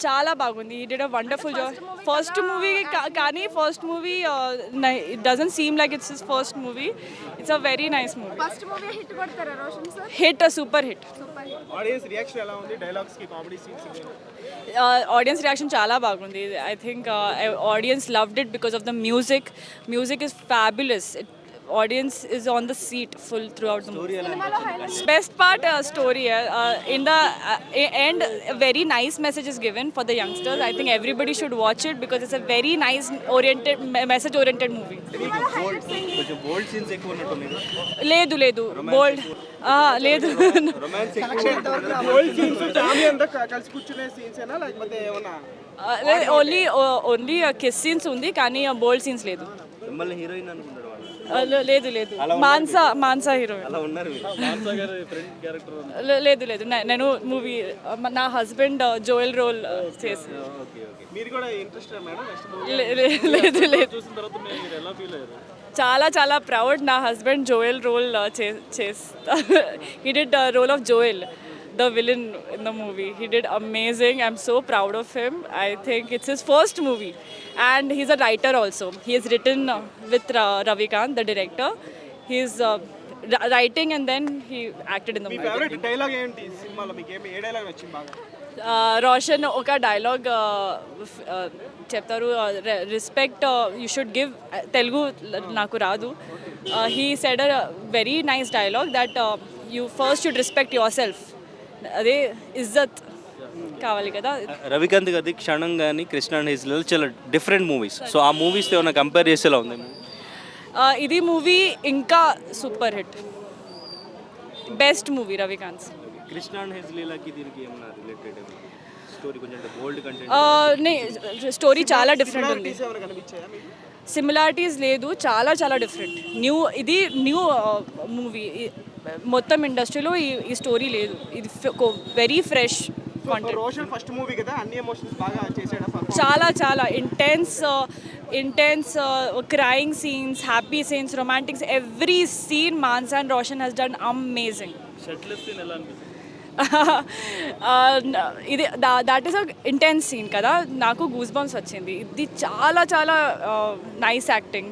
చాలా బాగుంది. He did a wonderful job. First movie కానీ first movie it doesn't seem like it's his first movie. It's a very nice movie. First movie hit కొడతారా Roshan sir? Hit, super hit. Audience reaction ఎలా ఉంది dialogues కి, comedy scenes కి? Audience reaction చాలా బాగుంది. I think audience loved it because of the music. Music is fabulous. Audience is on the seat full throughout the movie. Best part story. In the end, a very nice message is given for the youngsters. I think everybody should watch it because it's a very nice oriented message oriented movie. కొంచెం bold scenes ఎక్కువ ఉన్నట్టున్నాయి. లేదు బోల్డ్ లేదు. Romance ఎక్కువ. Bold scenes family అంతా కలిసి కూర్చునే scenes ఏనా లేకపోతే ఏమన్నా? ఓన్లీ కిస్ సీన్స్ ఉంది కానీ బోల్డ్ సీన్స్ లేదు. మిమ్మల్ని హీరోయిన్ అనుకుంటారు వాళ్ళు? లేదు మాన్సా హీరోయిన్. అలా ఉన్నారు మాన్సా గారు ఫ్రెండ్ క్యారెక్టర్. లేదు నేను మూవీ నా హస్బెండ్ జోయల్ రోల్ చేసి. ఓకే మీరు కూడా ఇంట్రెస్ట్ మేడం నెక్స్ట్ మూవీ లేదు చూసిన తర్వాత మీరు ఎలా ఫీల్ అయ్యారు? చాలా ప్రౌడ్. నా హస్బెండ్ జోయల్ రోల్ చేస్తా. He did role of Joel, the villain in the movie. He did amazing. I'm so proud of him. I think it's his first movie and he's a writer also. He has written with Ravikant, the director. He's writing and then he acted in the movie. Me favourite dialogue ఏంటి సినిమాలో? మీకు ఏ dialogue నచ్చింది బాగా? రోషన్ ఒక dialogue చెప్తారు, respect you should give. Telugu నాకు రాదు. He said a very nice dialogue that you first should respect your self. అదే ఇజ్జత్ కావాలి కదా. రవికాంత్ గారి క్షణం కానీ కృష్ణ అండ్ హిజ్లో చాలా డిఫరెంట్ మూవీస్. సో ఆ మూవీస్తో ఏమైనా కంపేర్ చేసేలా ఉంది? ఇది మూవీ ఇంకా super hit, best movie Ravikanth. Krishna and హిజ్లీలకి దీనికి ఏమైనా రిలేటెడ్ స్టోరీ కొంచెం బోల్డ్ కంటెంట్? స్టోరీ చాలా డిఫరెంట్ ఉంది. ఏమైనా కనిపించాయా మీకు? సిమిలారిటీస్ లేదు, చాలా డిఫరెంట్. ఇది న్యూ మూవీ. మొత్తం ఇండస్ట్రీలో ఈ స్టోరీ లేదు. ఇది very fresh content. Roshan first movie కదా, అన్ని ఎమోషన్స్ బాగా చేసాడా? చాలా intense crying scenes, happy scenes, romantic, every scene Mansa and Roshan he's done amazing. Shirtless scene ఎలా అనిపిస్తుంది? ఇది that is a intense scene కదా, నాకు గూస్ బంప్స్ వచ్చింది. ఇది చాలా నైస్ యాక్టింగ్.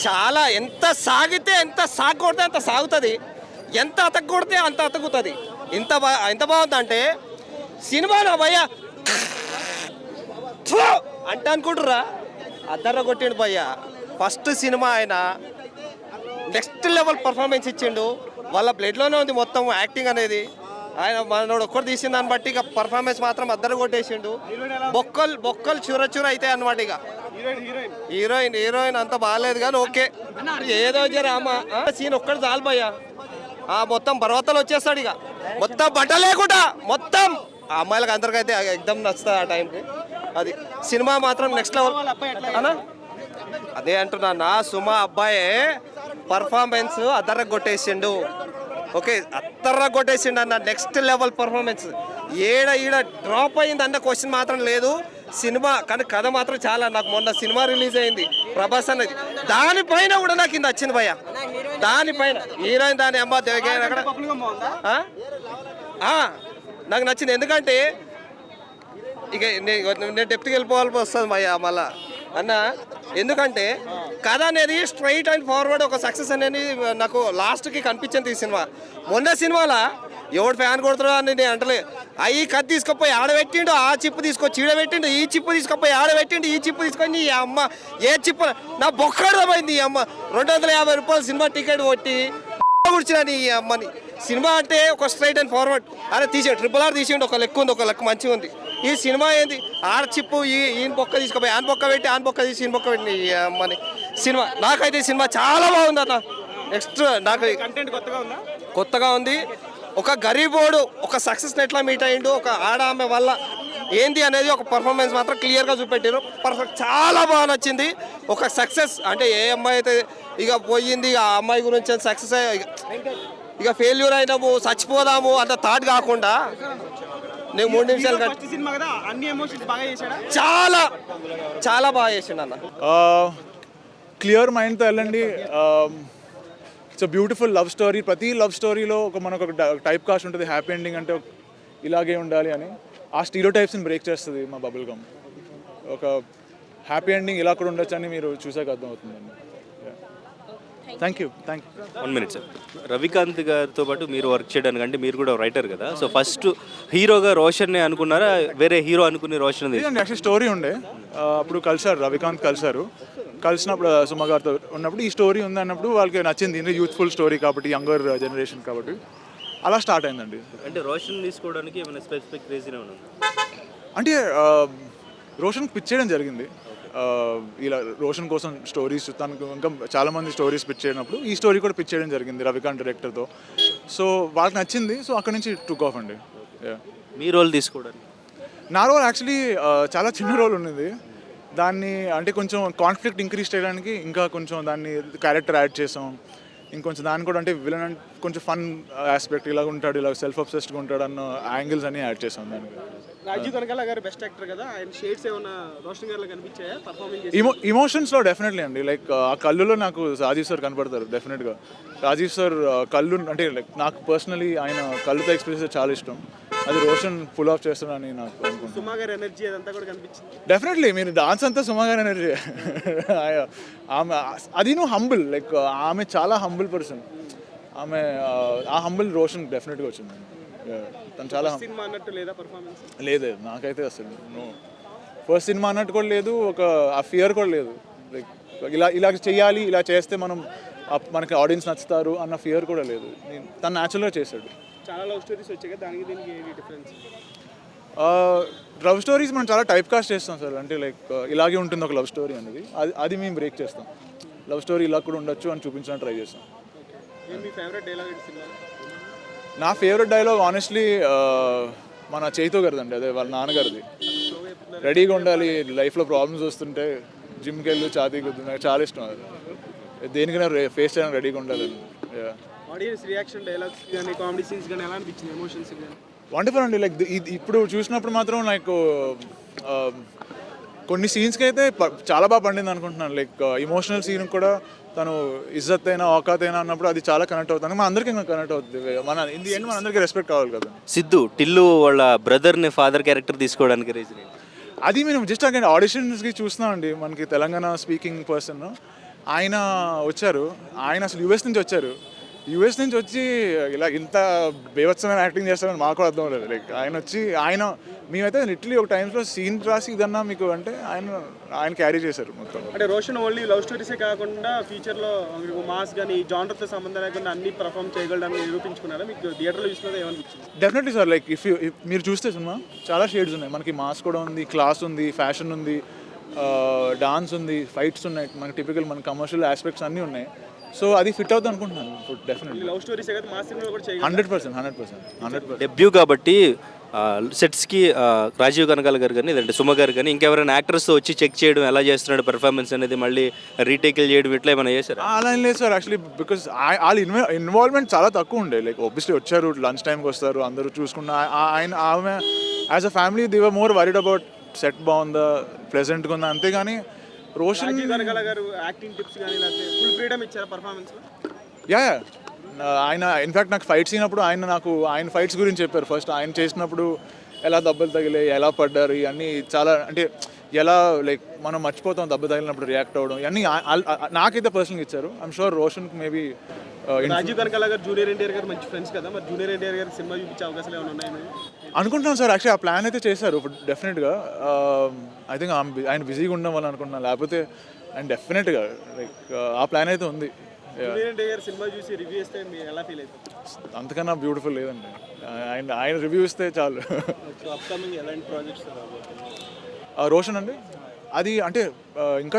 చాలా ఎంత సాగితే ఎంత సాగకూడితే అంత సాగుతుంది, ఎంత అతకూడితే అంత అతుకుతుంది. ఎంత బాగుందంటే సినిమాలో భయ్యా అంటే అనుకుంటురా అద్దర్ర కొట్టిండు భయ్యా. ఫస్ట్ సినిమా ఆయన నెక్స్ట్ లెవెల్ పర్ఫార్మెన్స్ ఇచ్చిండు. వాళ్ళ బ్లడ్లోనే ఉంది మొత్తం యాక్టింగ్ అనేది. ఆయన మనోడు ఒక్కరు తీసిన దాన్ని బట్టి ఇక పర్ఫార్మెన్స్ మాత్రం అద్దరు కొట్టేసిండు. బొక్కలు చూర అయితే అనమాట. ఇక హీరోయిన్ అంత బాగాలేదు కానీ ఓకే, ఏదో జరామా సీన్ ఒక్కటి చాలు భయ్యా. మొత్తం పర్వతాలు వచ్చేస్తాడు ఇక మొత్తం బట్ట లేకుండా మొత్తం. ఆ అమ్మాయిలకు అందరికైతే ఎగ్దమ్ నచ్చుతుంది ఆ టైంకి. అది సినిమా మాత్రం నెక్స్ట్ లెవెల్ అన్నా. అదే అంటున్నా నా సుమా అబ్బాయే పర్ఫార్మెన్స్ అద్దర కొట్టేసిండు. ఓకే అద్దర కొట్టేసిండు అన్న, నెక్స్ట్ లెవెల్ పర్ఫార్మెన్స్. ఈడ డ్రాప్ అయింది అన్న క్వశ్చన్ మాత్రం లేదు సినిమా. కానీ కథ మాత్రం చాలా, నాకు మొన్న సినిమా రిలీజ్ అయింది ప్రభాస్ అన్నది, దానిపైన కూడా నాకు ఇది నచ్చింది భయ్య. దానిపైన హీరోయిన్ దాని అమ్మ అక్కడ నాకు నచ్చింది. ఎందుకంటే ఇక నేను డెప్త్కి వెళ్ళిపోవాల్సి వస్తుంది భయ్య మళ్ళా అన్న. ఎందుకంటే కథ అనేది స్ట్రైట్ అండ్ ఫార్వర్డ్ ఒక సక్సెస్ అనేది నాకు లాస్ట్కి కనిపించింది ఈ సినిమా. మొన్న సినిమాలో ఎవడు ఫ్యాన్ కొడుతున్నాడు అని నేను అంటలే. ఈ కథ తీసుకుపోయి ఆడబెట్టిండు, ఆ చిప్పు తీసుకొచ్చి ఈడబెట్టిండు, ఈ చిప్పు తీసుకుపోయి ఆడబెట్టిండు, ఈ చిప్పు తీసుకొని ఈ అమ్మ ఏ చిప్పు నా బొక్కడమైంది. ఈ అమ్మ 250 రూపాయలు సినిమా టికెట్ కొట్టి కూర్చున్నాను ఈ అమ్మని. సినిమా అంటే ఒక స్ట్రైట్ అండ్ ఫార్వర్డ్. అరే తీసే RRR తీసేయండి, ఒక లెక్క ఉంది, ఒక లెక్క మంచిగా ఉంది. ఈ సినిమా ఏంది ఆడ చిప్పు ఈయన బొక్క తీసుకుపోయి ఆన్ బొక్క పెట్టి ఆన్ బొక్క తీసి ఈయన బొక్క పెట్టి ఈ అమ్మని సినిమా. నాకైతే ఈ సినిమా చాలా బాగుంది అన్న. నెక్స్ట్ నాకు కంటెంట్ కొత్తగా ఉంది. ఒక గరీబోడు ఒక సక్సెస్ని ఎట్లా మీట్ అయ్యిండు, ఒక ఆడ ఆమె వల్ల ఏంది అనేది ఒక పర్ఫార్మెన్స్ మాత్రం క్లియర్గా చూపెట్టారు. పర్ఫెక్ట్, చాలా బాగా నచ్చింది. ఒక సక్సెస్ అంటే ఏ అమ్మాయి అయితే ఇక పోయింది ఆ అమ్మాయి గురించి సక్సెస్ ఇక ఫెయిల్యూర్ అయినాము చచ్చిపోదాము అంత థాట్ కాకుండా నేను 3 నిమిషాలు చాలా బాగా చేసిండు అన్న. క్లియర్ మైండ్తో వెళ్ళండి. It's a beautiful love story. ప్రతి లవ్ స్టోరీలో మనకు ఒక టైప్ కాస్ట్ ఉంటుంది. హ్యాపీ ఎండింగ్ అంటే ఇలాగే ఉండాలి అని ఆ స్టీరియోటైప్స్ని బ్రేక్ చేస్తుంది మా బబుల్ గమ్. ఒక హ్యాపీ ఎండింగ్ ఇలా కూడా ఉండొచ్చు అని మీరు చూసాక అర్థమవుతుందండి. Thank you. 1 minute sir. Ravikanth గారితో పాటు మీరు వర్క్ చేయడానికి, అంటే మీరు కూడా రైటర్ కదా, సో ఫస్ట్ హీరోగా రోషన్ని అనుకున్నారా, వేరే హీరో అనుకుని రోషన్ యాక్చువల్లీ స్టోరీ ఉండే, అప్పుడు కలిసారు, రవికాంత్ కలిసినప్పుడు సుమ గారితో ఉన్నప్పుడు ఈ స్టోరీ ఉంది అన్నప్పుడు వాళ్ళకి నచ్చింది. యూత్ఫుల్ స్టోరీ కాబట్టి, యంగర్ జనరేషన్ కాబట్టి అలా స్టార్ట్ అయిందండి. అంటే రోషన్ తీసుకోవడానికి ఏమైనా స్పెసిఫిక్ రీజన్ ఏమైనా ఉందా? అంటే రోషన్ పిచ్ చేయడం జరిగింది. ఇలా రోషన్ కోసం స్టోరీస్ తనకు ఇంకా చాలామంది స్టోరీస్ పిచ్ చేయనప్పుడు ఈ స్టోరీ కూడా పిచ్ చేయడం జరిగింది రవికాంత్ డైరెక్టర్తో. సో వాళ్ళకి నచ్చింది, సో అక్కడ నుంచి టుక్ ఆఫ్ అండి. మీ రోల్ తీసుకోవడానికి? నా రోల్ యాక్చువల్లీ చాలా చిన్న రోల్ ఉన్నది. దాన్ని అంటే కొంచెం కాన్ఫ్లిక్ట్ ఇంక్రీజ్ చేయడానికి ఇంకా కొంచెం దాన్ని క్యారెక్టర్ యాడ్ చేసాం. ఇంకొంచెం దాన్ని కూడా అంటే విలన్ అంటే కొంచెం ఫన్ ఆస్పెక్ట్, ఇలా ఉంటాడు, ఇలా సెల్ఫ్ అబ్సెస్డ్గా ఉంటాడు అన్న యాంగిల్స్ అన్ని యాడ్ చేసాం దానికి. రాజీవ్ కనకాల గారు బెస్ట్ యాక్టర్ కదా, ఆయన షేడ్స్ ఏమైనా రోషన్ గారిలో కనిపించాయా పర్ఫార్మెన్స్? ఇమోషన్స్లో డెఫినెట్లీ అండి. లైక్ ఆ కళ్ళులో నాకు రాజీవ్ సార్ కనపడతారు డెఫినెట్గా. రాజీవ్ సార్ కళ్ళు అంటే లైక్ నాకు పర్సనలీ ఆయన కళ్ళుతో ఎక్స్ప్రెస్ చాలా ఇష్టం. అది రోషన్ ఫుల్ ఆఫ్ చేస్తానని నాకు అనుకుంటున్నాను. సుమా గారి ఎనర్జీ అదంతా కూడా కనిపించింది. డెఫినెట్లీ మీరు డాన్స్ అంతా సుమా గారి ఎనర్జీ. ఆమె అది హంబుల్, లైక్ ఆమె చాలా హంబుల్ పర్సన్. ఆమె ఆ హంబుల్ రోషన్ డెఫినెట్గా వచ్చింది. తను చాలా సినిమా అన్నట్టు లేదా పర్ఫార్మెన్స్? లేదు నాకైతే అసలు ఫస్ట్ సినిమా అన్నట్టు కూడా లేదు, ఒక ఆ ఫియర్ కూడా లేదు. లైక్ ఇలా చేయాలి, ఇలా చేస్తే మనకి ఆడియన్స్ నచ్చుతారు అన్న ఫియర్ కూడా లేదు. తను న్యాచురల్గా చేశాడు. చాలా లవ్ స్టోరీస్ వచ్చాయి కదా, దానికి దీనికి ఏంటి డిఫరెన్స్? లవ్ స్టోరీస్ మనం చాలా టైప్ కాస్ట్ చేస్తాం సార్. అంటే లైక్ ఇలాగే ఉంటుంది ఒక లవ్ స్టోరీ అనేది, అది మేము బ్రేక్ చేస్తాం. లవ్ స్టోరీ ఇలా కూడా ఉండొచ్చు అని చూపించడానికి ట్రై చేస్తాం. మీ ఫేవరెట్ డైలాగ్ ఏంటి సినిమా? నా ఫేవరెట్ డైలాగ్ ఆనెస్ట్లీ మన చైతో గారిదండి, అదే వాళ్ళ నాన్నగారిది. రెడీగా ఉండాలి, లైఫ్లో ప్రాబ్లమ్స్ వస్తుంటే జిమ్కి వెళ్ళి ఛాతీ గుద్దు, నాకు చాలా ఇష్టం అది. దేనికైనా ఫేస్ చేయడానికి రెడీగా ఉండాలని. ఆడియన్స్ రియాక్షన్, డైలాగ్స్ కానీ, కామెడీ సీన్స్ కానీ ఎలా అనిపించింది, ఎమోషన్స్ కానీ? వండర్ఫుల్ అండి. లైక్ ఇప్పుడు చూసినప్పుడు మాత్రం నాకు కొన్ని సీన్స్కి అయితే చాలా బాగా పండింది అనుకుంటున్నాను. లైక్ ఇమోషనల్ సీన్ కూడా తను ఇజ్జత్ అయినా ఔకాత్ అయినా అన్నప్పుడు అది చాలా కనెక్ట్ అవుతుంది. మన అందరికీ కనెక్ట్ అవుతుంది. మన ఇది ఏంటి, మన అందరికీ రెస్పెక్ట్ కావాలి కదా. సిద్ధు టిల్లు వాళ్ళ బ్రదర్ని ఫాదర్ క్యారెక్టర్ తీసుకోవడానికి రీజన్ ఏంటి? అది మేము జస్ట్ అక్కడ ఆడిషన్స్కి చూస్తున్నామండి. మనకి తెలంగాణ స్పీకింగ్ పర్సన్ ఆయన వచ్చారు. ఆయన అసలు యుఎస్ నుంచి వచ్చారు. యుఎస్ నుంచి వచ్చి ఇలా ఇంత బేవత్సమైన యాక్టింగ్ చేస్తారని మాకు అర్థం లేదు. లైక్ ఆయన మేమైతే లిటరలీ ఒక టైమ్స్లో సీన్ రాసి ఇదన్నా మీకు అంటే ఆయన క్యారీ చేశారు మొత్తం. అంటే రోషన్ ఓన్లీ లవ్ స్టోరీసే కాకుండా ఫ్యూచర్లో మాస్ కానీ జానర్తో సంబంధం లేకుండా అన్ని పర్ఫామ్ చేయగలడానికి నిరూపించుకున్నారా? మీకు థియేటర్లో చూసినది ఏమనిపించింది? Definitely sir. లైక్ మీరు చూస్తే సినిమా చాలా షేడ్స్ ఉన్నాయి. మనకి మాస్ కూడా ఉంది, క్లాస్ ఉంది, ఫ్యాషన్ ఉంది, డాన్స్ ఉంది, ఫైట్స్ ఉన్నాయి, మనకి టిపికల్ మన కమర్షియల్ ఆస్పెక్ట్స్ అన్నీ ఉన్నాయి. సో అది ఫిట్ అవుతుంది అనుకుంటున్నాను డెఫినెట్లీ. లవ్ స్టోరీసే కదా, మాస్ సినిమాలో కూడా చేయగలరు. 100%. డెబ్యూ కాబట్టి సెట్స్కి రాజీవ్ కనకాల గారు కానీ, లేదంటే సుమ గారు కానీ, ఇంకెవరైనా యాక్టర్స్తో వచ్చి చెక్ చేయడం ఎలా చేస్తున్నాడు పెర్ఫార్మెన్స్ అనేది, మళ్ళీ రీటేకిల్ చేయడం, ఇట్లా ఏమైనా చేశారు? అలా ఏం లేదు సార్. యాక్చువల్లీ బికాస్ వాళ్ళ ఇన్వాల్వ్మెంట్ చాలా తక్కువ ఉండే. లైక్ ఆబ్వియస్లీ వచ్చారు, లంచ్ టైంకి వస్తారు, అందరూ చూసుకున్న ఆమె as a family they were more worried about set బాగుందా, ప్లెజెంట్గా ఉందా, అంతేగాని రోషన్ రాజీవ్ కనకాల గారు యాక్టింగ్ టిప్స్ కానీ లేకపోతే ఫుల్ ఫ్రీడమ్ ఇచ్చారా పర్ఫార్మెన్స్లో? యా ఆయన ఇన్ఫ్యాక్ట్ నాకు ఫైట్ సీనప్పుడు ఆయన ఫైట్స్ గురించి చెప్పారు. ఫస్ట్ ఆయన చేసినప్పుడు ఎలా దెబ్బలు తగిలాయి, ఎలా పడ్డారు, ఇవన్నీ చాలా అంటే ఎలా లైక్ మనం మర్చిపోతాం దెబ్బ తగిలినప్పుడు రియాక్ట్ అవ్వడం, ఇవన్నీ నాకైతే పర్సనల్గా ఇచ్చారు. ఐఎమ్ షూర్ రోషన్కి మేబీ. రాజీవ్ కనకాల గారు జూనియర్ ఎన్టీఆర్ గారు మంచి ఫ్రెండ్స్ కదా, మరి జూనియర్ ఎన్టీఆర్ గారికి సినిమా చూపించే అవకాశాలు ఏమైనా ఉన్నాయని అనుకుంటున్నాను సార్. యాక్చువల్లీ ఆ ప్లాన్ అయితే చేశారు డెఫినెట్గా. ఐ థింక్ ఆయన బిజీగా ఉండడం వల్ల అనుకుంటున్నాను, లేకపోతే ఆయన డెఫినెట్గా లైక్ ఆ ప్లాన్ అయితే ఉంది. జూనియర్ ఎన్టీఆర్ గారు సినిమా చూసి రివ్యూ ఇస్తే మీరు ఎలా ఫీల్ అవుతారు? అంతకన్నా బ్యూటిఫుల్ లేదండి. ఆయన రివ్యూ ఇస్తే చాలు. అప్కమింగ్ ఎలాంటి ప్రాజెక్ట్స్? రోషన్ అండి అది అంటే ఇంకా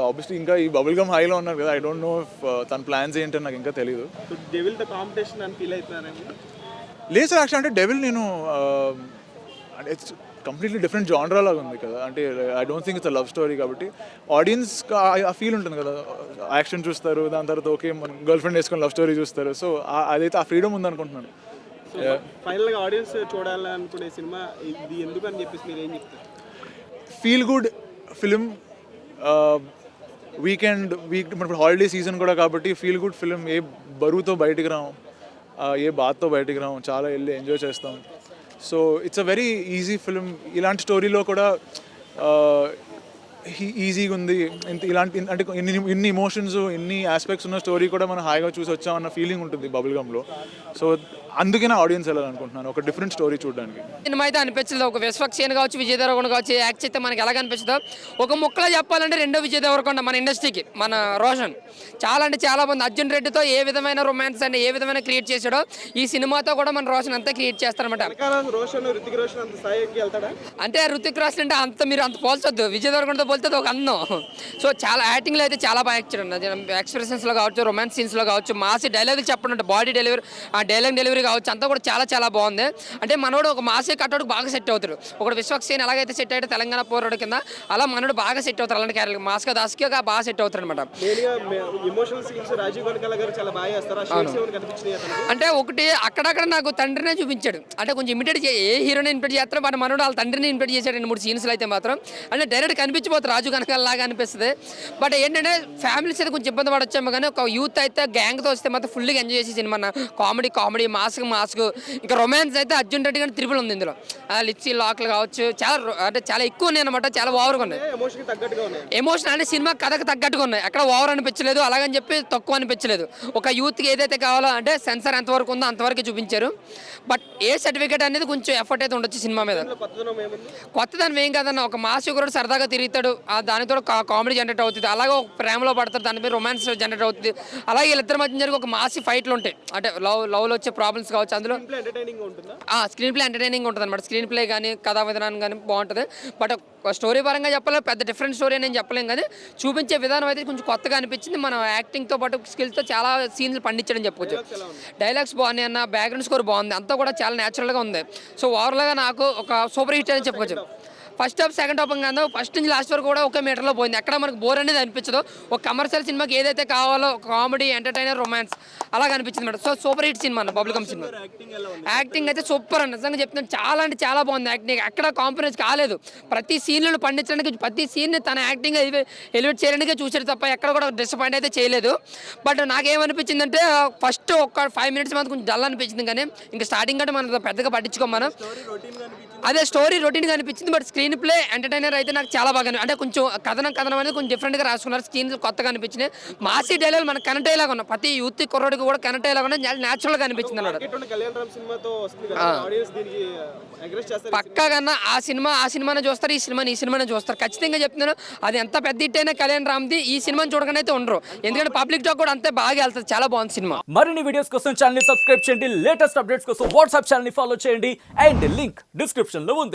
ఆబ్వియస్లీ ఇంకా ఈ బబుల్ గమ్ హైలో ఉన్నారు కదా. ఐ డోంట్ నో తన ప్లాన్స్ ఏంటని నాకు ఇంకా తెలియదు. డెవిల్తో కాంపిటీషన్ అని ఫీల్ అవుతున్నారేమో? లేదు సార్. యాక్చువల్ అంటే డెవిల్ నేను అంటే ఇట్స్ కంప్లీట్లీ డిఫరెంట్ జానరా లాగా ఉంది కదా. అంటే I don't think it's a love story కాబట్టి ఆడియన్స్ ఆ ఫీల్ ఉంటుంది కదా. యాక్షన్ చూస్తారు, దాని తర్వాత ఓకే మనం గర్ల్ ఫ్రెండ్ వేసుకొని లవ్ స్టోరీ చూస్తారు. సో అదైతే ఆ ఫ్రీడమ్ ఉందనుకుంటున్నాను. ఫైనల్గా ఆడియన్స్ చూడాలనుకునే సినిమా ఇది ఎందుకు అని చెప్పేసి మీరు ఏం చెప్తారు? ఫీల్ గుడ్ ఫిలిం, వీక్ ఇప్పుడు హాలిడే సీజన్ కూడా కాబట్టి ఫీల్ గుడ్ ఫిలిం. ఏ బరువుతో బయటికి రాం, ఏ బాధతో బయటికి రాం, చాలా వెళ్ళి ఎంజాయ్ చేస్తాం. So it's a very easy film. ఇలాంటి స్టోరీలో కూడా ఈజీగా ఉంది. ఇలాంటి అంటే ఇన్ని ఇమోషన్స్, ఇన్ని ఆస్పెక్ట్స్ ఉన్న స్టోరీ కూడా మనం హాయిగా చూసి వచ్చామన్న ఫీలింగ్ ఉంటుంది బబుల్ గమ్లో. సో అందుకే నా ఆడియన్స్ వెళ్ళాలనుకుంటున్నాను, ఒక డిఫరెంట్ స్టోరీ చూడడానికి. సినిమా అయితే అనిపించలేదు. ఒక విశ్వక్సేన్ కావచ్చు, విజయ్ దేవరకొండ కావచ్చు, యాక్ట్ అయితే మనకి ఎలాగ అనిపిస్తుందో ఒక ముక్కలో చెప్పాలంటే రెండో విజయ్ దేవరకొండ మన ఇండస్ట్రీకి, మన రోషన్ చాలా అంటే చాలా బాగుంది. అర్జున్ రెడ్డితో ఏ విధమైన రొమాన్స్ అంటే ఏ విధమైన క్రియేట్ చేశాడో ఈ సినిమాతో కూడా మన రోషన్ అంతా క్రియేట్ చేస్తారనమాట. రోషన్ రితిక్ రోషన్ అంత స్థాయికి వెళ్తాడా? అంటే రుతిక్ రోషన్ అంటే అంత మీరు అంత పోల్చొద్దు, విజయ్ దేవరకొండతో పోలితే ఒక అందం. సో చాలా యాక్టింగ్లో అయితే చాలా బాగా యాక్ట్ చేయడం, ఎక్స్ప్రెషన్స్లో కావచ్చు, రొమాన్స్ సీన్స్లో కావచ్చు, మాసి డైలాగులు చెప్పడం, బాడీ డెలివరీ, ఆ డైలాగ్ డెలివరీ కావచ్చు, అంతా కూడా చాలా చాలా బాగుంది. అంటే మనోడు ఒక మాసే కట్టోడికి బాగా సెట్ అవుతాడు. ఒకటి విశ్వక్సేన్ ఎలాగైతే సెట్ అయ్యాడు తెలంగాణ పోరాడు కింద, అలా మనోడు బాగా సెట్ అవుతారు. అలాంటి క్యారెక్టర్ మాస్గా దాస్కి బాగా సెట్ అవుతారు అనమాట. ఎమోషనల్ సీన్స్ రాజీవ్ కనకాల గారు చాలా బాగా చేస్తారు. ఆ షేడ్స్ ఏమైనా కనిపించినాయి అతనికి? అంటే ఒకటి అక్కడక్కడ నాకు తండ్రినే చూపించాడు. అంటే కొంచెం ఇమిటేట్ ఏ హీరోని ఇమిటేట్ చేస్తారో మన మనోడు వాళ్ళ తండ్రిని ఇమిటేట్ చేశాడు 2-3 సీన్స్లో అయితే మాత్రం. అంటే డైరెక్ట్ కనిపించిపోతుంది రాజు కనకాల లాగా అనిపిస్తుంది. బట్ ఏంటంటే ఫ్యామిలీస్ అయితే కొంచెం ఇబ్బంది పడొచ్చాము, కానీ ఒక యూత్ అయితే గ్యాంగ్తో వస్తే మాత్రం ఫుల్గా ఎంజాయ్ చేసి సినిమా. కామెడీ మాస్క్ ఇంకా రొమాన్స్ అయితే అర్జున్ రెడ్డి కానీ త్రిపుల్ ఉంది ఇందులో. లిప్సీ లాక్లు కావచ్చు, చాలా ఎక్కువ ఉన్నాయి అనమాట, చాలా ఓవర్గా ఉన్నాయి. ఎమోషన్ తగ్గట్టుగా ఉన్నాయి. ఎమోషన్ అంటే సినిమా కథకు తగ్గట్టుగా ఉన్నాయి, అక్కడ ఓవర్ అనిపించలేదు, అలాగని చెప్పి తక్కువ అనిపించలేదు. ఒక యూత్కి ఏదైతే కావాలో అంటే సెన్సార్ ఎంతవరకు ఉందో అంతవరకు చూపించారు. బట్ ఏ సర్టిఫికేట్ అనేది కొంచెం ఎఫర్ట్ అయితే ఉండొచ్చు సినిమా మీద. కొత్తదాని ఏం కాదన్న, ఒక మాస్ కూడా సరదాగా తిరుగుతాడు, దానితో కామెడీ జనరేట్ అవుతుంది, అలాగే ఒక ప్రేమలో పడతారు, దాని మీద రొమాన్స్ జనరేట్ అవుతుంది. అలాగే వీళ్ళిద్దరి మధ్య జరిగే ఒక మాసి ఫైట్లు ఉంటాయి, అంటే లవ్లో వచ్చే ప్రాబ్లమ్స్ కావచ్చు. అందులో స్క్రీన్ ప్లే ఎంటర్టైనింగ్ ఉంటుంది అనమాట. స్క్రీన్ ప్లే కానీ కథా విధానం కానీ బాగుంటుంది. బట్ స్టోరీ పరంగా చెప్పాలి పెద్ద డిఫరెంట్ స్టోరీ అని నేను చెప్పలేం, కానీ చూపించే విధానం అయితే కొంచెం కొత్తగా అనిపించింది. మన యాక్టింగ్తో పాటు స్కిల్స్తో చాలా సీన్లు పండించడం చెప్పుకోవచ్చు. డైలాగ్స్ బాగున్నాయి అన్న, బ్యాక్గ్రౌండ్ స్కోర్ బాగుంది, అంతా కూడా చాలా న్యాచురల్గా ఉంది. సో ఓవరాల్గా నాకు ఒక సూపర్ హిట్ అని చెప్పుకోవచ్చు. ఫస్ట్ హాఫ్ సెకండ్ హాఫ్ కాదు, ఫస్ట్ నుంచి లాస్ట్ వరకు కూడా ఒకే మీటర్లో పోయింది. ఎక్కడ మనకు బోర్ అనేది అనిపించదు. ఒక కమర్షియల్ సినిమాకి ఏదైతే కావాలో కామెడీ, ఎంటర్టైనర్, రొమాన్స్ అలాగ అనిపించింది madam. So super hit cinema అన్న బబుల్ గమ్ సినిమా. యాక్టింగ్ అయితే సూపర్ అన్న, నిజంగా చెప్తున్నాను, చాలా అంటే చాలా బాగుంది యాక్టింగ్. ఎక్కడ కాంప్రమైజ్ కాలేదు. ప్రతి సీన్లను పండించడానికి, ప్రతి సీన్ని తన యాక్టింగ్ ఎలివేట్ చేయడానికే చూసాడు తప్ప ఎక్కడ కూడా డిసప్పాయింట్ అయితే చేయలేదు. బట్ నాకేమనిపించింది అంటే ఫస్ట్ ఒక 5 minutes మాత్రం కొంచెం డల్ అనిపించింది, కానీ ఇంకా స్టార్టింగ్ అంటే మనం పెద్దగా పట్టించుకోం మనం. అదే స్టోరీ రొటీన్గా అనిపించింది. బట్ స్క్రీన్ ప్లే ఎంటర్టైనర్ అయితే నాకు చాలా బాగా అంటే కొంచెం కథనం అనేది కొంచెం డిఫరెంట్గా రాసుకున్నారు. స్క్రీన్ కొత్తగా అనిపించినాయి. మాసీ డైలాగ్ మనకు కనెక్ట్ అయ్యేలాగా ఉన్నాయి, ప్రతి యూత్ కుర్రోడికి కూడా కనెక్ట్ అయ్యేలాగా న్యాచురల్గా అనిపించింది అన్నాడు. పక్కా కన్నా ఆ సినిమానే చూస్తారు, ఈ సినిమానే చూస్తారు. ఖచ్చితంగా చెప్తున్నాను, అది ఎంత పెద్ద హిట్ అయినా కళ్యాణ్ రామ్ది ఈ సినిమాని చూడగానే అయితే ఉండరు. ఎందుకంటే పబ్లిక్ టాక్ కూడా అంతే బాగా వెళ్తుంది, చాలా బాగుంది సినిమా. మరిన్ని వీడియోస్ కోసం ఛానల్ ని సబ్స్క్రైబ్ చేయండి, లేటెస్ట్ అప్డేట్స్ కోసం వాట్సాప్ ఛానల్ ని ఫాలో చేయండి, అండ్ లింక్ డిస్క్రిప్షన్ లో ఉంది.